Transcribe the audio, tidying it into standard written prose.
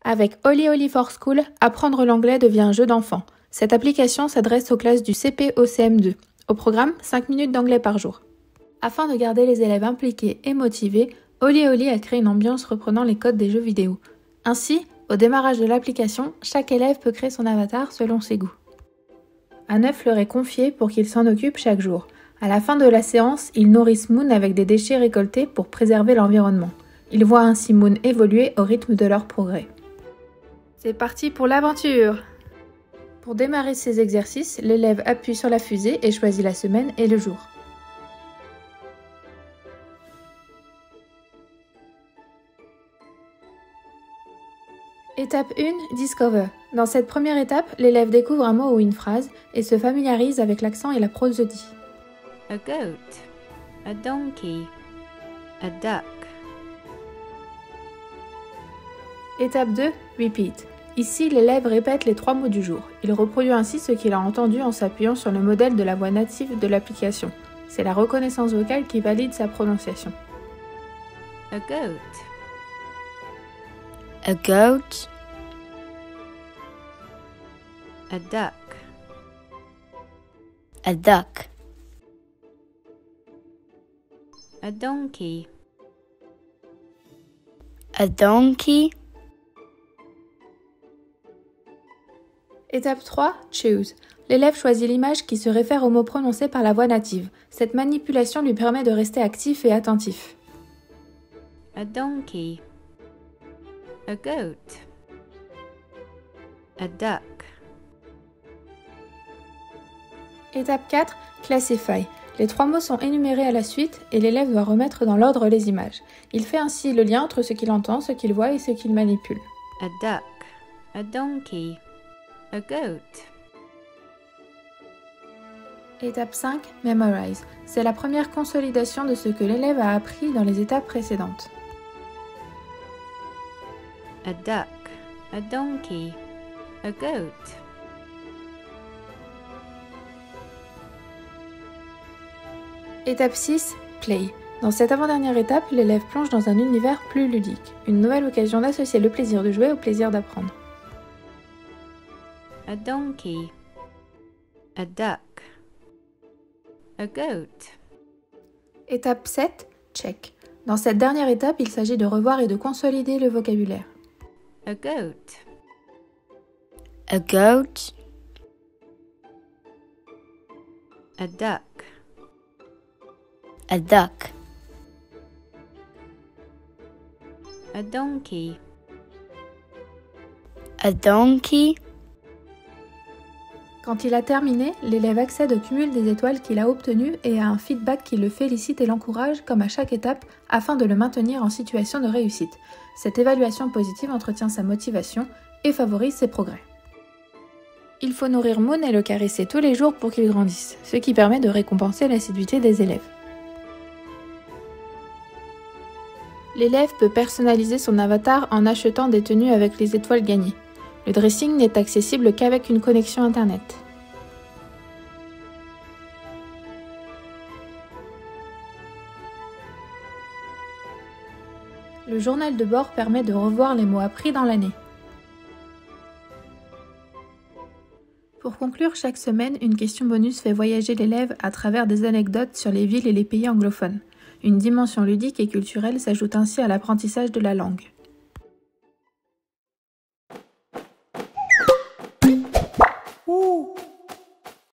Avec Oli Oli for School, apprendre l'anglais devient un jeu d'enfant. Cette application s'adresse aux classes du CP au CM2. Au programme, 5 minutes d'anglais par jour. Afin de garder les élèves impliqués et motivés, Oli Oli a créé une ambiance reprenant les codes des jeux vidéo. Ainsi, au démarrage de l'application, chaque élève peut créer son avatar selon ses goûts. Un œuf leur est confié pour qu'ils s'en occupent chaque jour. À la fin de la séance, ils nourrissent Moon avec des déchets récoltés pour préserver l'environnement. Ils voient ainsi Moon évoluer au rythme de leur progrès. C'est parti pour l'aventure! Pour démarrer ces exercices, l'élève appuie sur la fusée et choisit la semaine et le jour. Étape 1, Discover. Dans cette première étape, l'élève découvre un mot ou une phrase et se familiarise avec l'accent et la prosodie. A goat, a donkey, a duck. Étape 2, Repeat. Ici, l'élève répète les 3 mots du jour. Il reproduit ainsi ce qu'il a entendu en s'appuyant sur le modèle de la voix native de l'application. C'est la reconnaissance vocale qui valide sa prononciation. A goat, A goat, a duck, a duck, a donkey, a donkey. Étape 3, Choose. L'élève choisit l'image qui se réfère au mot prononcé par la voix native. Cette manipulation lui permet de rester actif et attentif. a donkey, a goat, a duck, Étape 4, Classify. Les 3 mots sont énumérés à la suite et l'élève doit remettre dans l'ordre les images. Il fait ainsi le lien entre ce qu'il entend, ce qu'il voit et ce qu'il manipule. a duck, a donkey, a goat, Étape 5, Memorize. C'est la première consolidation de ce que l'élève a appris dans les étapes précédentes. a duck, a donkey, a goat, Étape 6, Play. Dans cette avant-dernière étape, l'élève plonge dans un univers plus ludique, une nouvelle occasion d'associer le plaisir de jouer au plaisir d'apprendre. a donkey, a duck, a goat, Étape 7, Check. Dans cette dernière étape, il s'agit de revoir et de consolider le vocabulaire. a goat, A goat, a duck, a duck, a donkey, a donkey. Quand il a terminé, l'élève accède au cumul des étoiles qu'il a obtenues et a un feedback qui le félicite et l'encourage comme à chaque étape afin de le maintenir en situation de réussite. Cette évaluation positive entretient sa motivation et favorise ses progrès. Il faut nourrir Moon et le caresser tous les jours pour qu'il grandisse, ce qui permet de récompenser l'assiduité des élèves. L'élève peut personnaliser son avatar en achetant des tenues avec les étoiles gagnées. Le dressing n'est accessible qu'avec une connexion Internet. Le journal de bord permet de revoir les mots appris dans l'année. Pour conclure chaque semaine, une question bonus fait voyager l'élève à travers des anecdotes sur les villes et les pays anglophones. Une dimension ludique et culturelle s'ajoute ainsi à l'apprentissage de la langue.